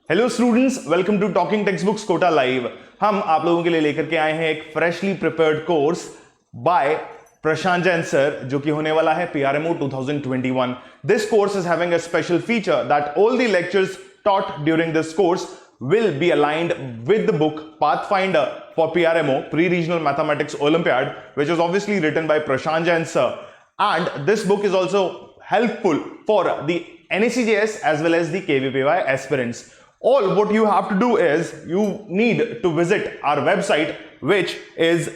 Hello students, welcome to talking text books Kota live. हम आप लोगों के लिए लेकर के आए हैं एक फ्रेशली प्रिपेयर्ड कोर्स बाय प्रशांत जैन सर, जो कि होने वाला है पीआरएमओ 2021। This course is having a special feature that all the lectures taught during this course will be aligned with the book Pathfinder for PRMO Pre-Regional Mathematics Olympiad, which is obviously written by Prashant Jain sir. And this book is also helpful for the NACJS as well as the KVPY aspirants. All what you have to do is you need to visit our website, which is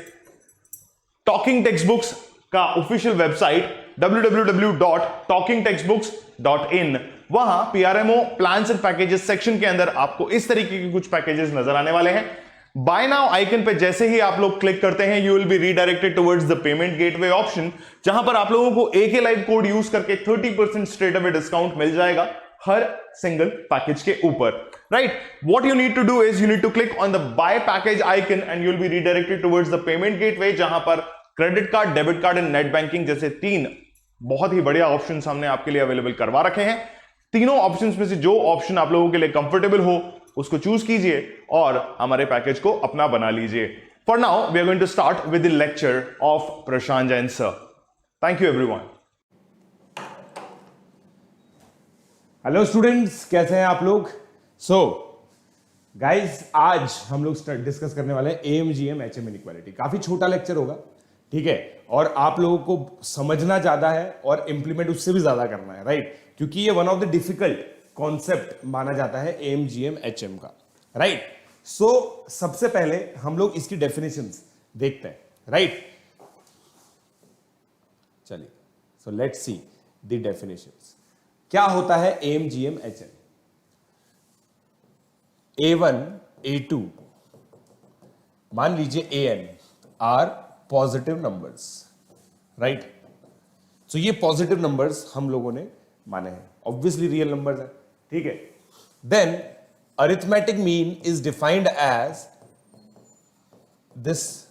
talking textbooks का official website www.talkingtextbooks.in। वहां पीआरएमओ plans and packages section के अंदर आपको इस तरीके के कुछ packages नजर आने वाले हैं। बाय नाउ आइकन पे जैसे ही आप लोग क्लिक करते हैं, you will be redirected towards the payment gateway option, जहां पर आप लोगों को AK लाइव कोड यूज करके 30% स्ट्रेट अवे डिस्काउंट मिल जाएगा हर सिंगल पैकेज के ऊपर। Right, what you need to do is you need to click on the buy package icon and you will be redirected towards the payment gateway, जहां पर credit card, debit card and net banking जैसे 3 बहुत ही बढ़िया options हमने आपके लिए available करवा रखे हैं। तीनों ऑप्शंस में से जो ऑप्शन आप लोगों के लिए कंफर्टेबल हो उसको चूज कीजिए और हमारे पैकेज को अपना बना लीजिए। For now we are going to start with the lecture of Prashant Jain sir. Thank you everyone. Hello students, कैसे हैं आप लोग? गाइज आज हम लोग डिस्कस करने वाले हैं AMGM HM इनइक्वालिटी। काफी छोटा लेक्चर होगा, ठीक है, और आप लोगों को समझना ज्यादा है और इंप्लीमेंट उससे भी ज्यादा करना है, राइट? क्योंकि ये one of the difficult concept माना जाता है AMGM HM का, राइट? सबसे पहले हम लोग इसकी डेफिनेशंस देखते हैं, राइट? चलिए, लेट्स सी द डेफिनेशंस। क्या होता है AMGM HM? A1 A2 मान लीजिए AN are positive numbers, right? ये पॉजिटिव नंबर्स हम लोगों ने माने हैं, ऑब्वियसली रियल नंबर्स है, ठीक है। Then arithmetic mean is defined as this,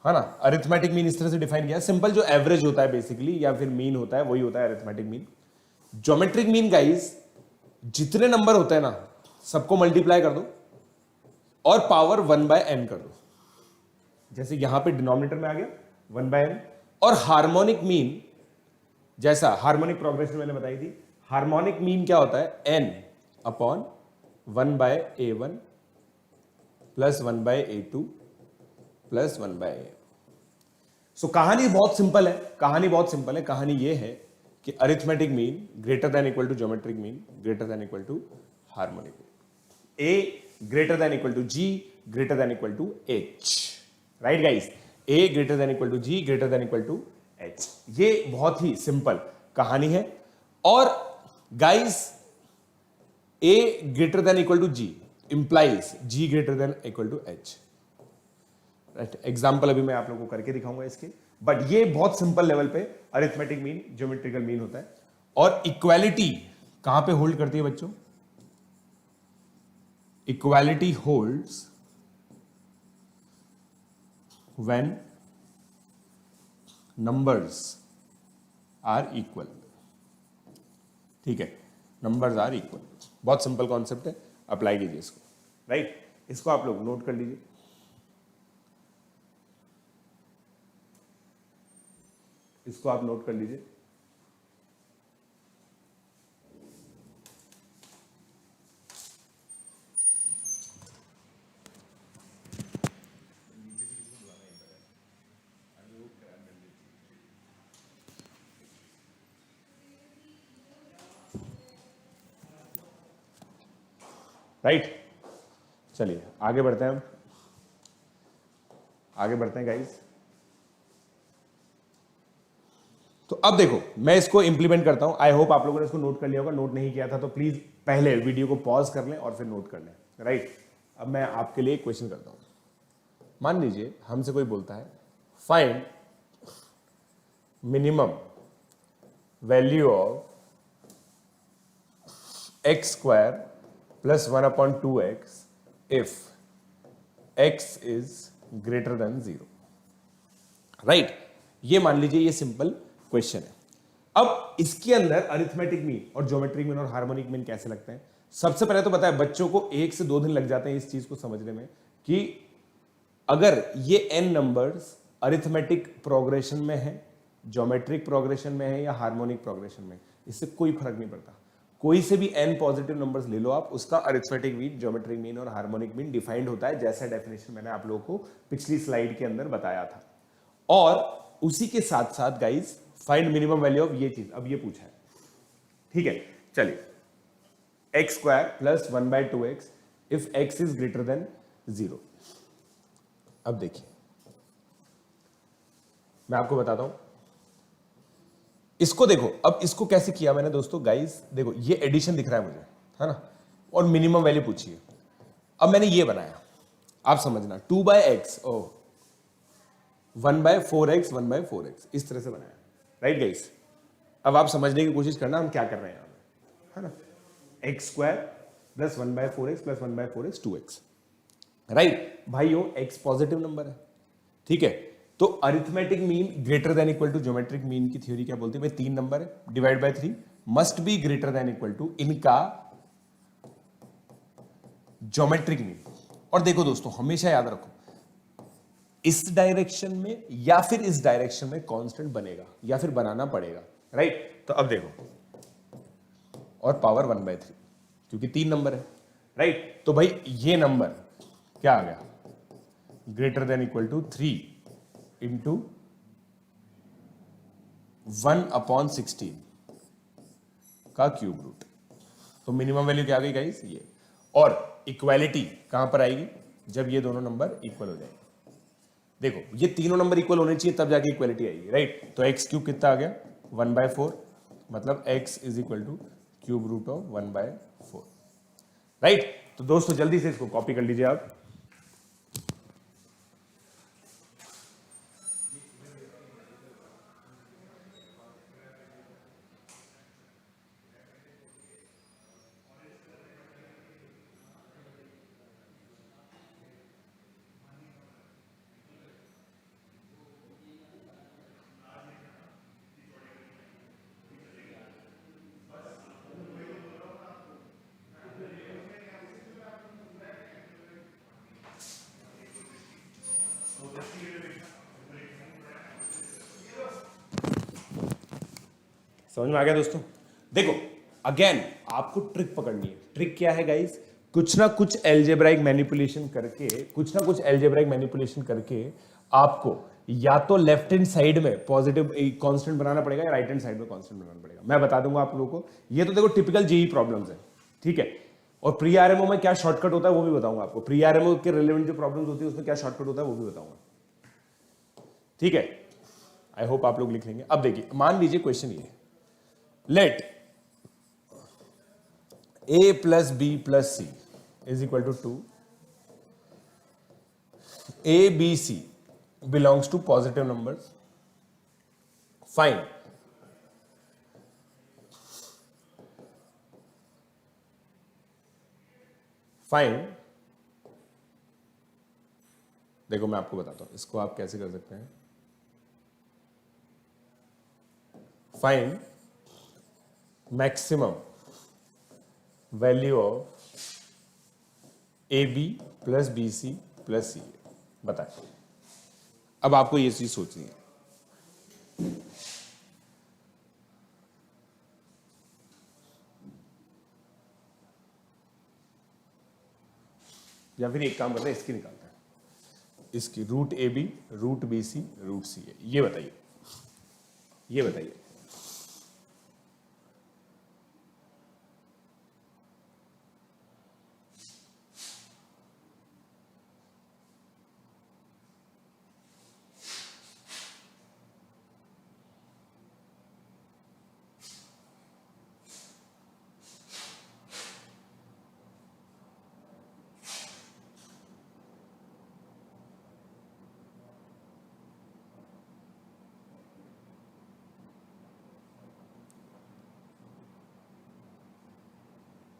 है ना? अरिथमेटिक मीन इस तरह से डिफाइन किया, सिंपल जो एवरेज होता है बेसिकली, या फिर मीन होता है, वही होता है arithmetic mean. Geometric mean guys, जितने नंबर होते हैं ना सबको मल्टीप्लाई कर दो और पावर 1/n कर दो, जैसे यहां पे डिनोमिनेटर में आ गया 1/n। और हार्मोनिक मीन, जैसा हार्मोनिक प्रोग्रेशन मैंने बताई थी, हार्मोनिक मीन क्या होता है? n upon 1/a1 plus 1/a2 plus 1/a। कहानी बहुत सिंपल है, कहानी ये है कि arithmetic mean greater than equal to geometric mean greater than equal to harmonic mean, a greater than equal to g greater than equal to h, right guys? a greater than equal to g greater than equal to h। ये बहुत ही simple कहानी है। और guys a greater than equal to g implies g greater than equal to h, right? Example अभी मैं आप लोगों को करके दिखाऊंगा इसके, बट ये बहुत सिंपल लेवल पे अरिथमेटिक मीन, ज्योमेट्रिकल मीन होता है। और इक्वालिटी कहां पे होल्ड करती है बच्चों? Equality holds when numbers are equal, ठीक है? numbers are equal, बहुत सिंपल कॉन्सेप्ट है, अप्लाई कीजिए इसको, राइट? इसको आप लोग नोट कर लीजिए। इसको आप नोट कर लीजिए। राइट, चलिए आगे बढ़ते हैं, गाइस। तो अब देखो, मैं इसको इंप्लीमेंट करता हूं। आई होप आप लोगों ने इसको नोट कर लिया होगा। नोट नहीं किया था तो प्लीज पहले वीडियो को पॉज कर लें और फिर नोट कर लें, राइट? अब मैं आपके लिए एक क्वेश्चन करता हूं। मान लीजिए हमसे कोई बोलता है find minimum value of x² plus 1/2x if x is greater than 0, right? ये मान लीजिए ये सिंपल क्वेश्चन है। अब इसके अंदर अरिथमेटिक मीन और ज्योमेट्रिक मीन और हार्मोनिक मीन कैसे लगते हैं? सबसे पहले तो पता है बच्चों को 1 से 2 दिन लग जाते हैं इस चीज को समझने में कि अगर ये n नंबर्स अरिथमेटिक प्रोग्रेशन में है, ज्योमेट्रिक प्रोग्रेशन में है या हार्मोनिक प्रोग्रेशन में, इससे कोई फर्क नहीं पड़ता। कोई से भी n पॉजिटिव नंबर्स ले लो आप, उसका अरिथमेटिक मीन, ज्योमेट्रिक मीन और हार्मोनिक मीन डिफाइंड होता है, जैसा डेफिनेशन मैंने आप लोगों को पिछली स्लाइड के अंदर बताया था। और उसी के साथ साथ guys find minimum value of ये चीज, अब ये पूछा है, ठीक है। चलिए, x square plus 1/2x if x is greater than 0। अब देखिए मैं आपको बताता हूं, इसको देखो। अब इसको कैसे किया मैंने दोस्तों, गाइस देखो, ये एडिशन दिख रहा है मुझे, है ना, और मिनिमम वैल्यू पूछिए। अब मैंने ये बनाया, आप समझना, 2/x, ओ 1/4x 1/4x, इस तरह से बनाया, राइट गाइस। अब आप समझने की कोशिश करना हम क्या कर रहे हैं यहां पे, है ना। X square plus 1/4x plus 1/4x 2x, right भाइयों। x पॉजिटिव नंबर है, ठीक है। तो arithmetic mean greater than equal to geometric mean की थ्योरी क्या बोलती है भाई? 3 नंबर है, divide by 3 must be greater than equal to इनका ज्योमेट्रिक मीन। और देखो दोस्तों, हमेशा याद रखो, इस डायरेक्शन में या फिर इस डायरेक्शन में कांस्टेंट बनेगा या फिर बनाना पड़ेगा, राइट। तो अब देखो, और पावर 1/3, क्योंकि 3 नंबर है, राइट। तो भाई ये नंबर क्या आ गया? Greater than equal to 3 into 1/16 का क्यूब रूट। तो मिनिमम वैल्यू क्या आ गई गाइस? ये। और इक्वालिटी कहां पर आएगी? जब ये दोनों नंबर इक्वल हो जाएंगे। देखो, ये तीनों नंबर इक्वल होने चाहिए, तब जाके इक्वालिटी आएगी, राइट। तो एक्स क्यूब कितना आ गया? 1/4, मतलब x is equal to cube root of 1/4, right. तो दोस्तों जल्दी से इसको कॉपी कर लीजिए आप। समझ में आ गया दोस्तों? देखो, अगेन आपको ट्रिक पकड़नी है। ट्रिक क्या है गाइस? कुछ ना कुछ एल्जेब्राइक मैनिपुलेशन करके आपको या तो लेफ्ट हैंड साइड में पॉजिटिव कांस्टेंट बनाना पड़ेगा या राइट हैंड साइड में कांस्टेंट बनाना पड़ेगा। मैं बता दूंगा आप लोगों को। ये तो देखो टिपिकल जेई प्रॉब्लम्स है, ठीक है। और प्री आरएमओ में क्या शॉर्टकट होता है वो भी बताऊंगा आपको। प्री आरएमओ के रिलेवेंट जो प्रॉब्लम्स होती है उसमें क्या शॉर्टकट होता है वो भी बताऊंगा, ठीक है। आई होप आप लोग लिख लेंगे। अब देखिए, मान लीजिए क्वेश्चन ये, let a plus b plus c is equal to 2, a b c belongs to positive numbers, find देखो मैं आपको बताता हूं इसको आप कैसे कर सकते हैं। Find maximum value of A B plus B C plus C. बताए, अब आपको ये चीज सोचनी है। या फिर एक काम करते हैं, इसकी निकालते हैं, इसकी root A B root B C root C है। ये बताइए, ये बताइए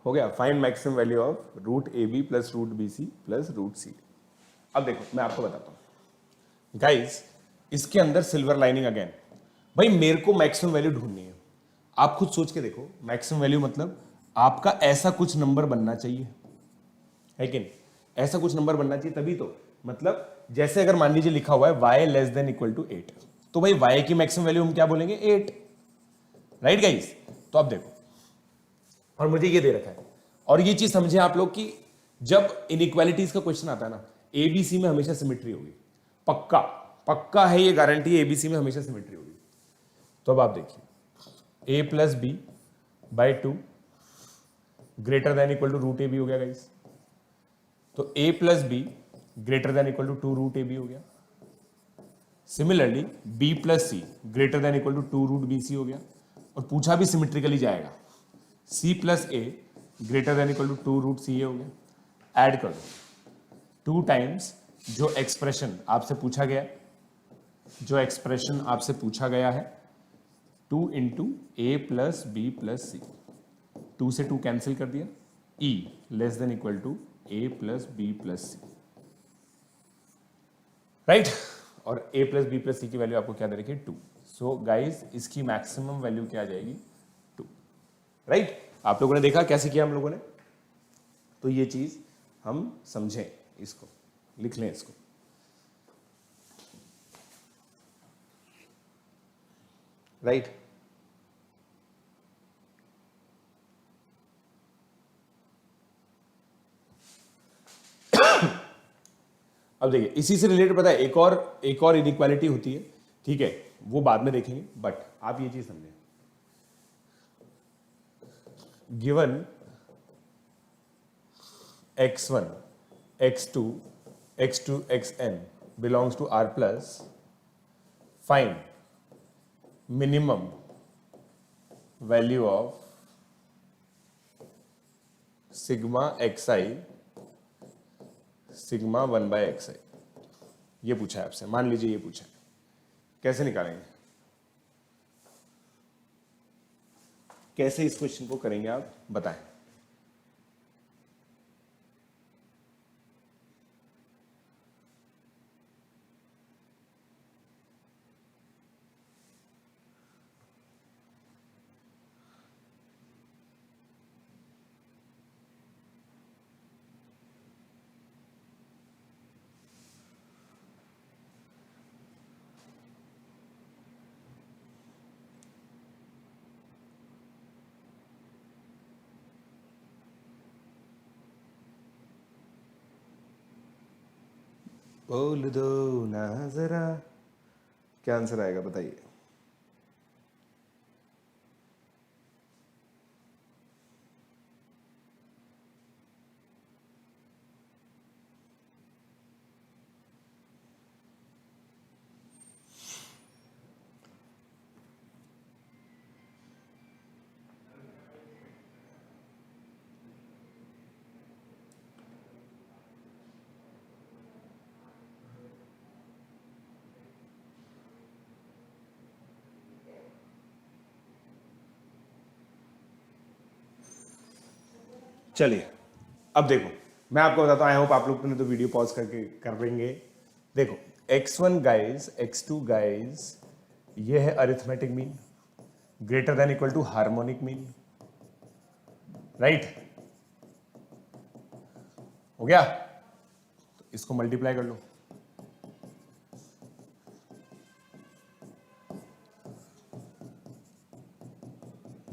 हो गया। Find maximum value of root A B plus root B C plus root C. अब देखो मैं आपको बताता हूं गाइस, इसके अंदर सिल्वर लाइनिंग अगेन। भाई मेरे को मैक्सिमम वैल्यू ढूंढनी है, आप खुद सोच के देखो, मैक्सिमम वैल्यू मतलब आपका ऐसा कुछ नंबर बनना चाहिए, है कि नहीं? ऐसा कुछ नंबर बनना चाहिए तभी तो, मतलब जैसे अगर मान लीजिए लिखा हुआ है y less than equal to 8, तो भाई y की मैक्सिमम वैल्यू हम क्या बोलेंगे? 8, राइट गाइस? तो अब देखो, और मुझे ये दे रखा है, और ये चीज समझे आप लोग कि जब इनइक्वालिटीज का क्वेश्चन आता है ना, एबीसी में हमेशा सिमेट्री होगी, पक्का पक्का है, ये गारंटी है, एबीसी में हमेशा सिमेट्री होगी। तो अब आप देखिए, A plus B by 2 greater than equal to root A B हो गया गाइस। तो A plus B greater than equal to 2 root A B हो गया। Similarly B plus C greater than equal to 2 root B C हो गया, और पूछा भी सिमेट्रिकली जाएगा, C plus A greater than equal to 2 root C A हो गया। ऐड कर दो 2 टाइम्स जो एक्सप्रेशन आपसे पूछा गया, जो एक्सप्रेशन आपसे पूछा गया है, 2 into A plus B plus C, 2 से 2 कैंसिल कर दिया, E less than equal to A plus B plus C, right? और A plus B plus C की वैल्यू आपको क्या दे रखी है? 2। सो गाइज इसकी मैक्सिमम वैल्यू क्या आ जाएगी? 2, राइट? आप लोगों ने देखा कैसे किया हम लोगों ने, तो ये चीज हम समझें, इसको लिख लें इसको। राइट? अब देखिए, इसी से रिलेटेड पता है एक और इनइक्वालिटी होती है, ठीक है, वो बाद में देखेंगे, बट आप ये चीज समझें, given x1 x2 x2 xn belongs to R plus, find minimum value of sigma xi sigma 1 by xi, ये पूछा है आपसे, मान लीजिए ये पूछा है, कैसे निकालेंगे? कैसे इस क्वेश्चन को करेंगे आप बताएं? बोल दो ना जरा, क्या आंसर आएगा बताइए? चलिए अब देखो, मैं आपको बताता हूं, आई होप आप लोग ने तो वीडियो पॉज करके कर लेंगे। देखो x1 गाइज, x2 गाइज, ये है arithmetic mean greater than equal to harmonic mean, right? हो गया? तो इसको मल्टीप्लाई कर लो,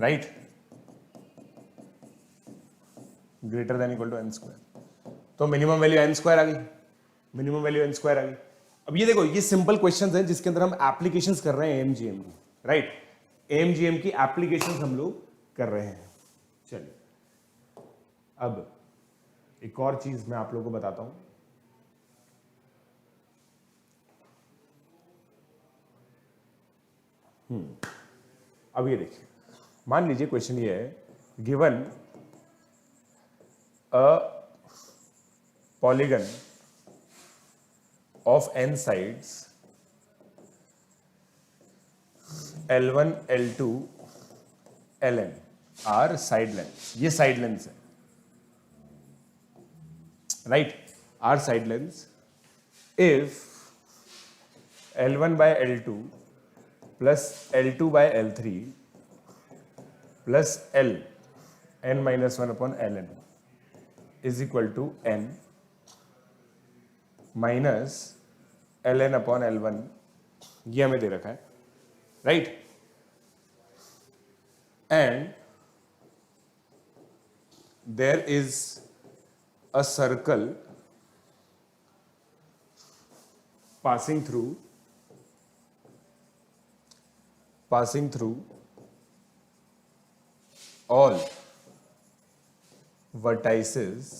right? Greater than equal to N square, तो मिनिमम वैल्यू एन स्क्वायर आ गई, मिनिमम वैल्यू एन स्क्वायर आ गई। अब ये देखो, ये सिंपल क्वेश्चंस हैं जिसके अंदर हम एप्लीकेशंस कर रहे हैं एमजीएम की, राइट? एमजीएम की एप्लीकेशंस हम लोग कर रहे हैं। चलिए अब एक और चीज मैं आप लोगों को बताता हूं, अब ये देखिए, मान लीजिए क्वेश्चन ये है, given a polygon of n sides L1 L2 Ln are side lengths, ये side lengths है, right? are side lengths if L1 by L2 plus L2 by L3 plus L N minus one upon L N is equal to N minus L N upon L one, ये हमें दे रखा है, right. And there is a circle passing through all vertices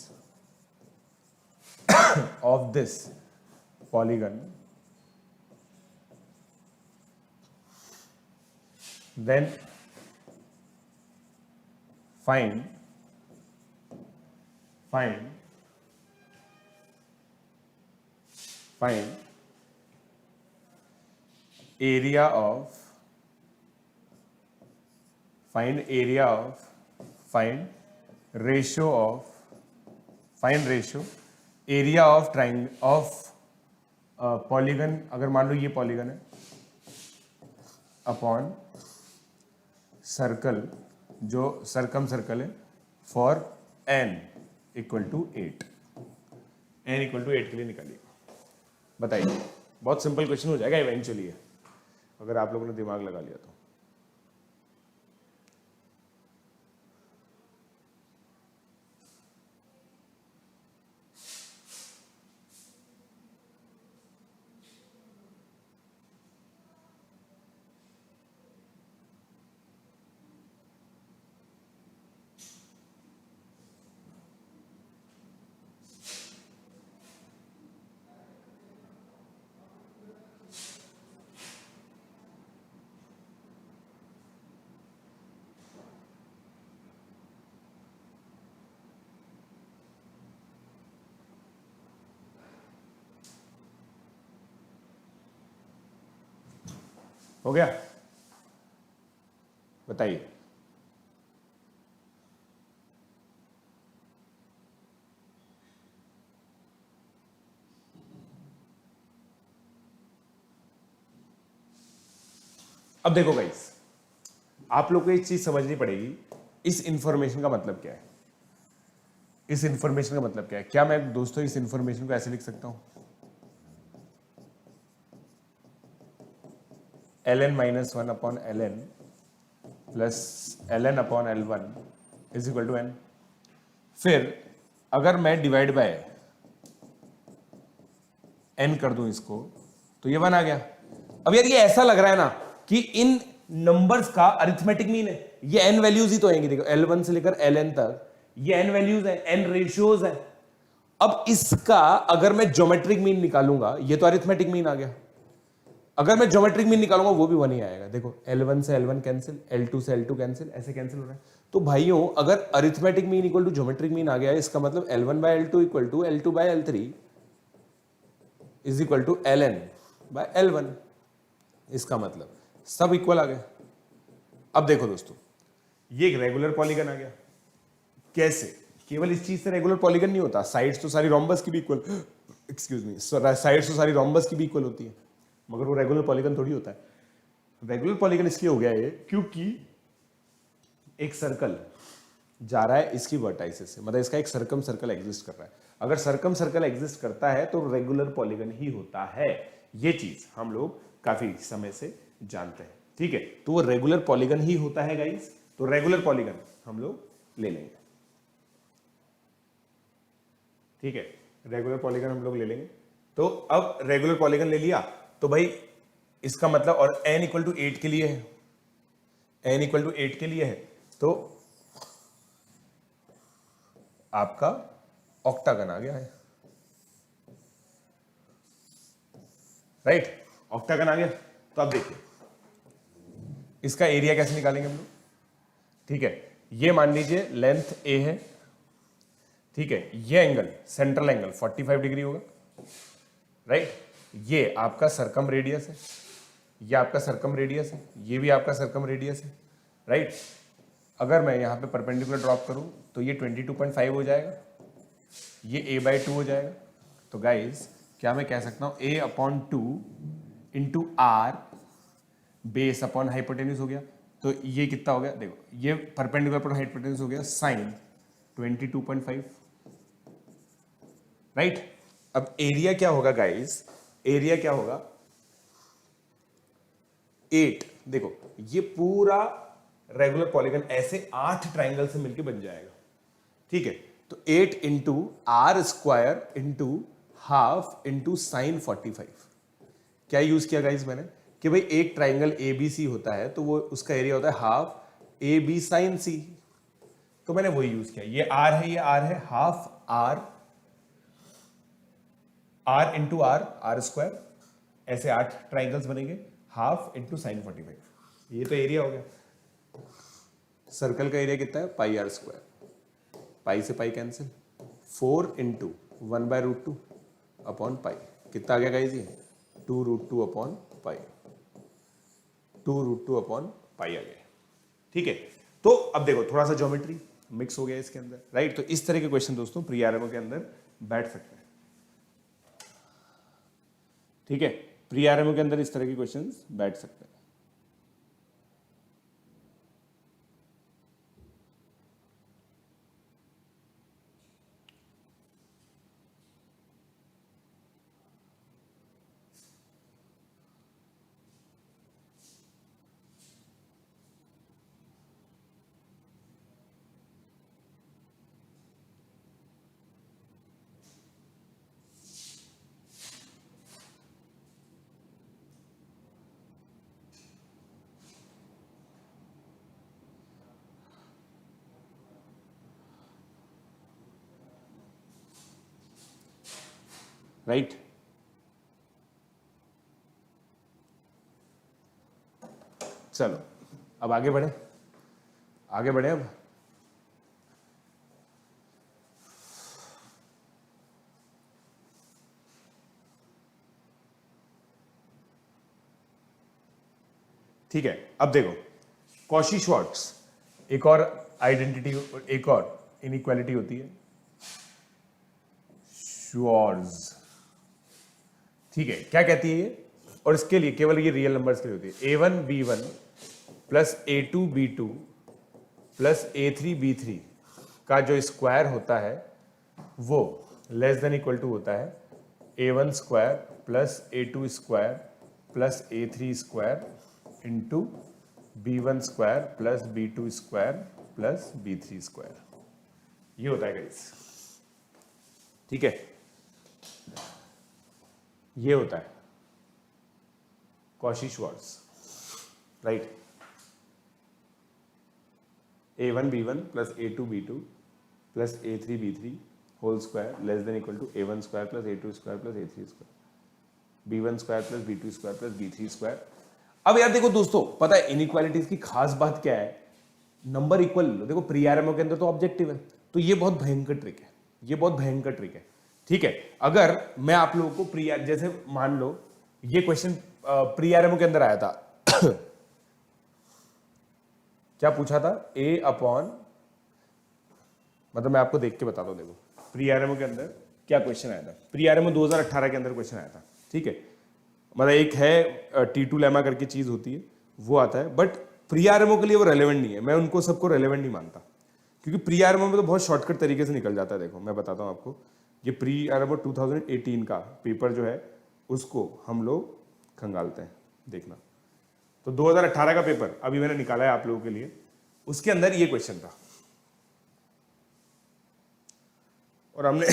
of this polygon, then find area of area of triangle of polygon, अगर मान लो ये polygon है, upon circle जो सर्कम सर्कल है for n equal to 8, n equal to 8 के लिए निकालिए। बताइए, बहुत सिंपल क्वेश्चन हो जाएगा इवेंचुअली, अगर आप लोगों ने दिमाग लगा लिया तो। हो गया? बताइए। अब देखो गाइस, आप लोग को एक चीज समझनी पड़ेगी, इस इंफॉर्मेशन का मतलब क्या है। इस इंफॉर्मेशन का मतलब क्या है? क्या मैं दोस्तों इस इंफॉर्मेशन को ऐसे लिख सकता हूं, L N minus one upon L N plus L N upon L one is equal to N. फिर अगर मैं डिवाइड बाय एन कर दूं इसको, तो ये वन आ गया। अब यार ये ऐसा लग रहा है ना कि इन नंबर्स का अरिथमेटिक मीन है, ये एन वैल्यूज ही तो आएंगी। देखो L1 से लेकर Ln तक ये एन वैल्यूज है, एन रेशियोज है। अब इसका अगर मैं ज्योमेट्रिक मीन निकालूंगा, ये तो अरिथमेटिक मीन आ गया। अगर मैं ज्योमेट्रिक मीन निकालूंगा वो भी वन ही आएगा। देखो L1 से L1 कैंसिल, L2 से L2 कैंसिल, ऐसे कैंसिल हो रहा है। तो भाइयों अगर arithmetic mean equal to geometric mean आ गया है, इसका मतलब L1 by L2 equal to L2 by L3 is equal to Ln by L1। इसका मतलब सब इक्वल आ गया। अब देखो दोस्तों, ये एक रेगुलर पॉलीगन आ गया। कैसे? केवल इस चीज से रेगुलर पॉलीगन नहीं होता, साइड्स तो सारी रोम्बस की भी इक्वल, एक्सक्यूज मी, साइड्स तो सारी रोम्बस की भी इक्वल होती है, मगर वो रेगुलर पॉलीगन थोड़ी होता है। रेगुलर पॉलीगन इसलिए हो गया ये क्योंकि एक सर्कल जा रहा है इसकी वर्टाइसेस से, मतलब इसका एक सर्कम सर्कल एग्जिस्ट कर रहा है। अगर सर्कम सर्कल एग्जिस्ट करता है तो रेगुलर पॉलीगन ही होता है। ये चीज हम लोग काफी समय से जानते हैं, ठीक है। तो वो रेगुलर पॉलीगन ही होता है गाइस। तो रेगुलर पॉलीगन हम लोग ले लेंगे, ठीक है, रेगुलर पॉलीगन हम लोग ले लेंगे। तो अब रेगुलर पॉलीगन ले लिया तो भाई इसका मतलब, और n इक्वल टू 8 के लिए है, n इक्वल टू 8 के लिए है, तो आपका ऑक्टागन आ गया है, राइट। ऑक्टागन आ गया। तो अब देखिए इसका एरिया कैसे निकालेंगे हम लोग, ठीक है। ये मान लीजिए लेंथ a है, ठीक है। ये एंगल, सेंट्रल एंगल 45 डिग्री होगा, राइट। ये आपका सरकम रेडियस है, ये आपका सरकम रेडियस है, ये भी आपका सरकम रेडियस है, राइट। अगर मैं यहां पे परपेंडिकुलर ड्रॉप करूं तो ये 22.5 हो जाएगा, ये a/2 हो जाएगा। तो गाइस क्या मैं कह सकता हूं a/2 into r base upon hypotenuse हो गया। तो ये कितना हो गया, देखो ये परपेंडिकुलर पर हाइपोटेन्यूज हो गया साइन 22.5, राइट। अब एरिया क्या होगा गाइस, एरिया क्या होगा 8। देखो ये पूरा रेगुलर पॉलीगन ऐसे 8 ट्राइंगल से मिलके बन जाएगा, ठीक है। तो 8 into R square into half into sine 45। क्या यूज किया गाइस मैंने कि भाई एक ट्राइंगल ए बी सी होता है तो वो उसका एरिया होता है हाफ ए बी साइन सी, तो मैंने वही यूज किया। ये आर है, ये आर है, half R, R into R, R square, ऐसे 8 ट्राइंगल्स बनेंगे, हाफ इंटू साइन 45। ये तो एरिया हो गया। सर्कल का एरिया कितना है, पाई आर स्क्वायर, पाई से pi cancel, 4 into 1/√2 upon pi, कितना आ गया गाइस ये 2√2 अपॉन पाई, 2√2 अपॉन पाई आ गया, ठीक है। तो अब देखो थोड़ा सा ज्योमेट्री मिक्स हो गया इसके अंदर, राइट। तो इस तरह के क्वेश्चन दोस्तों प्री आरएमओ के अंदर बैठ सकते हैं, ठीक है। प्री आरएमओ के अंदर इस तरह के क्वेश्चंस बैठ सकते हैं। राइट, चलो अब आगे बढ़े, आगे बढ़े अब। ठीक है, अब देखो कॉशी श्वार्ट्ज एक और आइडेंटिटी, एक और इनइक्वालिटी होती है श्वार्ट्ज, ठीक है। क्या कहती है ये, और इसके लिए केवल ये रियल नंबर्स के लिए होती है, a1 b1 plus a2 b2 plus a3 b3 का जो स्क्वायर होता है वो लेस देन इक्वल टू होता है a1 square plus a2 square plus a3 square into b1 square plus b2 square plus b3 square, ये होता है गाइस, ठीक है। ये होता है Cauchy Schwarz, right. a1 b1 plus a2 b2 plus a3 b3 whole square less than equal to a1 square plus a2 square plus a3 square, b1 square plus b2 square plus b3 square. अब यार देखो दोस्तों, पता है inequalities की खास बात क्या है, नंबर इक्वल लो। देखो प्री आरएमओ के अंदर तो ऑब्जेक्टिव है, तो ये बहुत भयंकर ट्रिक है, ये बहुत भयंकर ट्रिक है, ठीक है। अगर मैं आप लोगों को प्री, जैसे मान लो ये क्वेश्चन प्री आरएमओ के अंदर आया था क्या पूछा था, a अपॉन, मतलब मैं आपको देख के बताता हूं, देखो प्री आरएमओ के अंदर क्या क्वेश्चन आया था। प्री आरएमओ 2018 के अंदर क्वेश्चन आया था, ठीक है। मतलब एक है T2 लेमा करके चीज होती है, वो आता है, बट प्री आरएमओ के लिए वो रेलेवेंट नहीं है, मैं उनको सबको रेलेवेंट नहीं मानता, क्योंकि प्री आरएमओ में तो बहुत शॉर्टकट तरीके से निकल जाता है। देखो मैं बताता हूं आपको, ये प्री आरएमओ 2018 का पेपर जो है उसको हम लोग खंगालते हैं, देखना। तो 2018 का पेपर अभी मैंने निकाला है आप लोगों के लिए, उसके अंदर ये क्वेश्चन था और हमने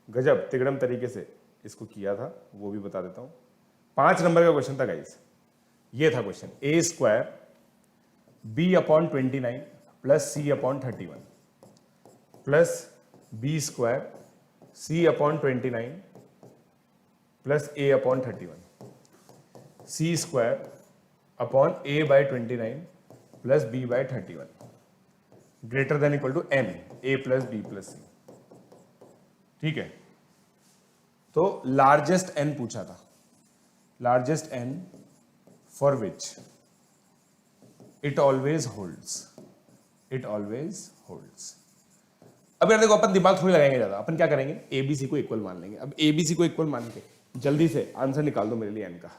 गजब तिगड़म तरीके से इसको किया था, वो भी बता देता हूं। 5 नंबर का क्वेश्चन था गाइस, ये था question, a square b upon 29 plus c upon 31 plus b square c upon 29 plus a upon 31 c square upon a by 29 plus b by 31 greater than equal to n a plus b plus c, ठीक है। तो largest n पूछा था, largest n for which it always holds, it always holds. अब यार देखो अपन दिमाग थोड़ी लगाएंगे ज्यादा, अपन क्या करेंगे, एबीसी को इक्वल मान लेंगे। अब एबीसी को इक्वल मान के जल्दी से आंसर निकाल दो मेरे लिए n का।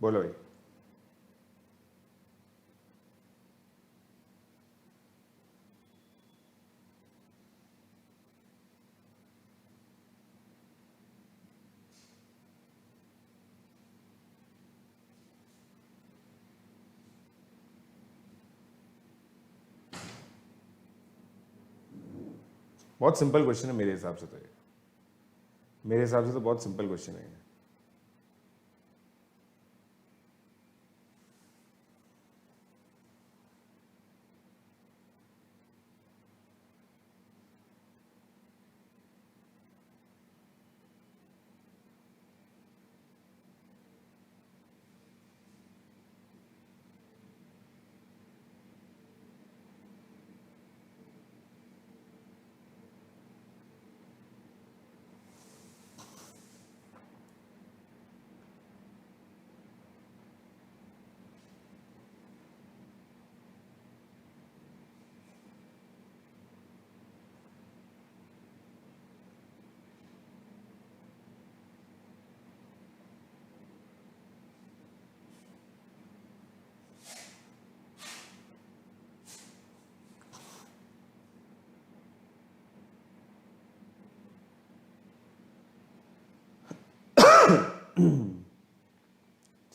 बोलो भाई। बहुत सिंपल क्वेश्चन है मेरे हिसाब से तो ये, मेरे हिसाब से तो बहुत सिंपल क्वेश्चन है ये।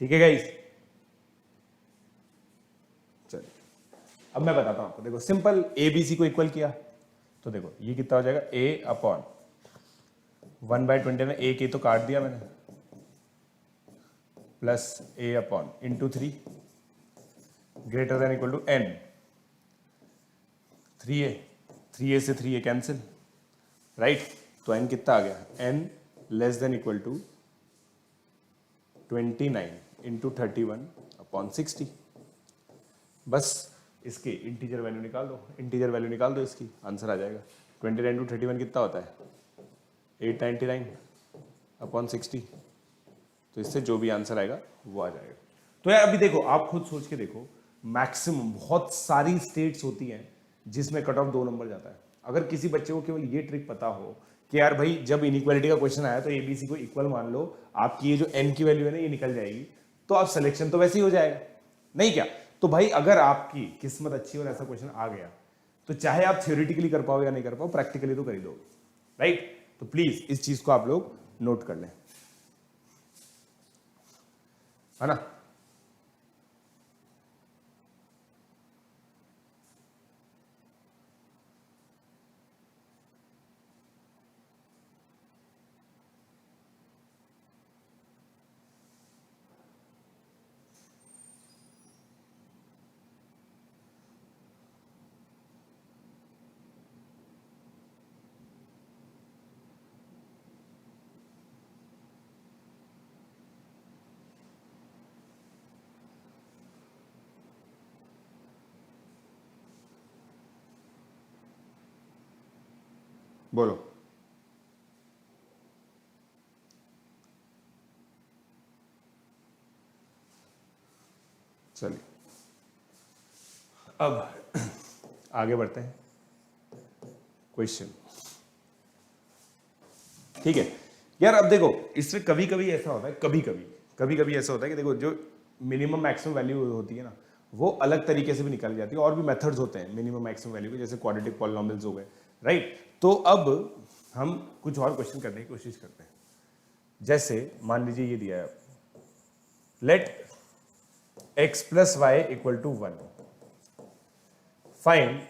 ठीक है गाइस, चलिए अब मैं बताता हूं आपको। देखो सिंपल, ए बी सी को इक्वल किया तो देखो ये कितना हो जाएगा, ए अपॉन 1/20 में ए के तो काट दिया मैंने, plus a upon into 3 greater than equal to n, 3a से 3a कैंसिल, राइट। तो एन कितना आ गया, n less than equal to 29 into 31 upon 60। बस इसकी इंटीजर वैल्यू निकाल दो, इंटीजर वैल्यू निकाल दो, इसकी आंसर आ जाएगा। 29 इंटू 31 कितना होता है, 899 अपॉन 60। तो इससे जो भी आंसर आएगा वो आ जाएगा। तो यार अभी देखो, आप खुद सोच के देखो, मैक्सिमम बहुत सारी स्टेट्स होती हैं जिसमें कट ऑफ 2 नंबर जाता है। अगर किसी बच्चे को केवल ये ट्रिक पता हो कि यार भाई जब इनइक्वालिटी का क्वेश्चन आया तो एबीसी को इक्वल मान लो, आपकी ये जो एन की वैल्यू है ना ये निकल जाएगी, तो आप सिलेक्शन तो वैसे ही हो जाएगा, नहीं क्या। तो भाई अगर आपकी किस्मत अच्छी और ऐसा क्वेश्चन आ गया तो चाहे आप थ्योरेटिकली कर पाओ या नहीं कर पाओ, प्रैक्टिकली तो कर ही दोगे, राइट। तो प्लीज इस चीज को आप लोग नोट कर लें, है ना। बोलो। चलिए अब आगे बढ़ते हैं क्वेश्चन, ठीक है। यार अब देखो इसमें कभी कभी ऐसा होता है, कभी कभी ऐसा होता है कि देखो जो मिनिमम मैक्सिमम वैल्यू होती है ना वो अलग तरीके से भी निकाली जाती है, और भी मेथड्स होते हैं मिनिमम मैक्सिमम वैल्यू के, जैसे क्वाड्रेटिक पॉलिनॉमियल्स हो गए, राइट। तो अब हम कुछ और क्वेश्चन करने की कोशिश करते हैं। जैसे मान लीजिए ये दिया है, let x plus y equal to 1, find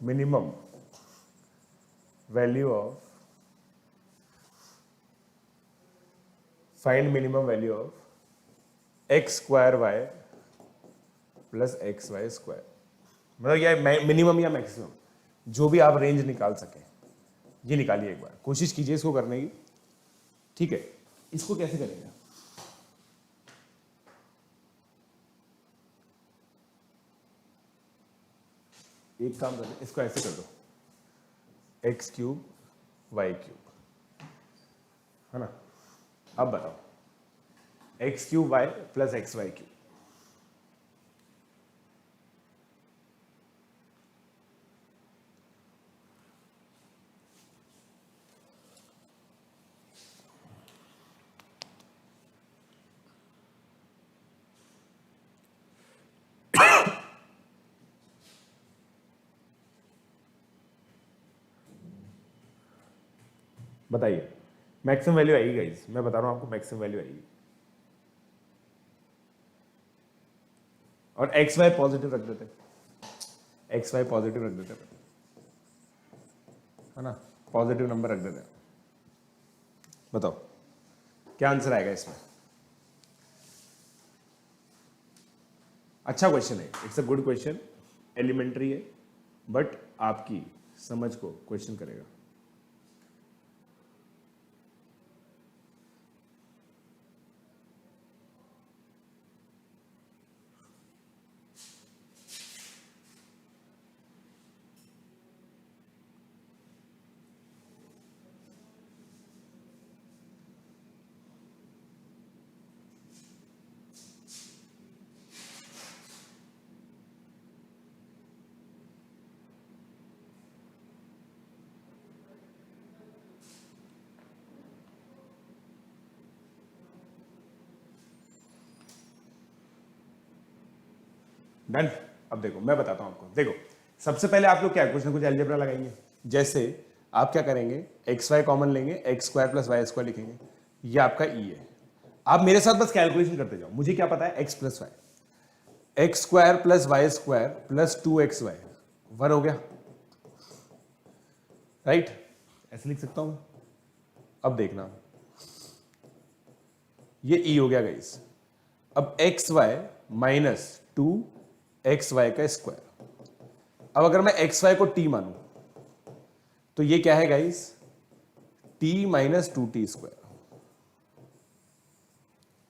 minimum value of x square y plus x y square. मतलब यह मिनिमम या मैक्सिमम जो भी आप रेंज निकाल सकें, ये निकालिए एक बार, कोशिश कीजिए इसको करने की, ठीक है। इसको कैसे करेंगे, एक काम करें, इसको ऐसे कर दो, एक्स क्यूब वाई क्यूब, है ना। अब बताओ x cube y plus x y cube, बताइए। मैक्सिमम वैल्यू आएगी गाइस, मैं बता रहा हूं आपको मैक्सिमम वैल्यू आएगी। और एक्स वाई पॉजिटिव रख देते, एक्स वाई पॉजिटिव रख देते, है ना, पॉजिटिव नंबर रख देते। बताओ क्या आंसर आएगा इसमें। अच्छा क्वेश्चन है, it's a good question, elementary है, बट आपकी समझ को क्वेश्चन करेगा। डन। अब देखो मैं बताता हूं आपको, देखो सबसे पहले आप लोग क्या कुछ ना कुछ अलजेब्रा लगाएंगे। जैसे आप क्या करेंगे, एक्स वाई कॉमन लेंगे, x square plus y square लिखेंगे, ये आपका ई है। आप मेरे साथ बस कैलकुलेशन करते जाओ, मुझे क्या पता है, x plus y, x square plus y square plus 2x y, 1 हो गया, राइट, ऐसे लिख सकता हूं। अब देखना ये ई हो गया गाइस। अब एक्स वाई माइनस 2xy का स्क्वायर। अब अगर मैं xy को t मानूं तो ये क्या है guys, t minus 2t square,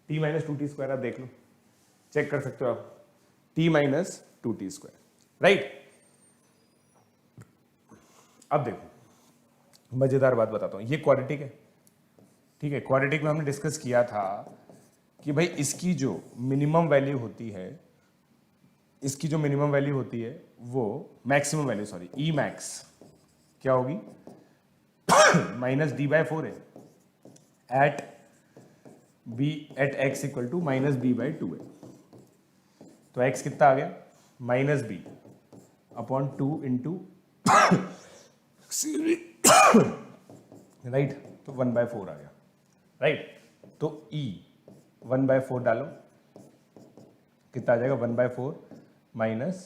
t minus 2t square. आप देख लो, चेक कर सकते हो आप, t minus 2t square, right. अब देखो मजेदार बात बताता हूं, ये क्वाड्रेटिक है, ठीक है। क्वाड्रेटिक में हमने डिस्कस किया था कि भाई इसकी जो मिनिमम वैल्यू होती है, इसकी जो मिनिमम वैल्यू होती है वो maximum value, sorry, E max क्या होगी, माइनस डी बाय 4 है at B at x equal to minus B by 2 है। तो एक्स कितना आ गया, minus B upon 2 into right, तो 1/4 आ गया, राइट। तो ई 1/4 डालो, कितना आ जाएगा, 1/4 माइनस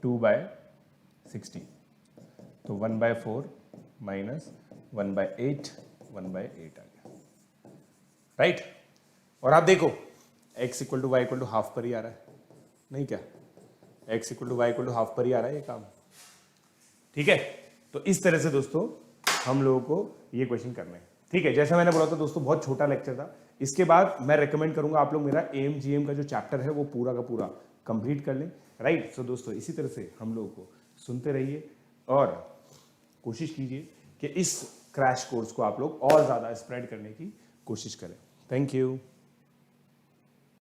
2/16, तो 1/4 माइनस 1/8, 1/8 आ गया, राइट। और आप देखो x equal to y equal to half पर ही आ रहा है, नहीं क्या, x equal to y equal to half पर ही आ रहा है ये काम, ठीक है। तो इस तरह से दोस्तों हम लोगों को ये क्वेश्चन करने हैं, ठीक है। जैसा मैंने बोला था दोस्तों, बहुत छोटा लेक्चर था। इसके बाद मैं रेकमेंड करूंगा आप लोग मेरा AMGM का जो चैप्टर है वो पूरा का पूरा कंप्लीट कर लें, राइट। सो दोस्तों इसी तरह से हम लोगों को सुनते रहिए और कोशिश कीजिए कि इस क्रैश कोर्स को आप लोग और ज़्यादा स्प्रेड करने की कोशिश करें। Thank you.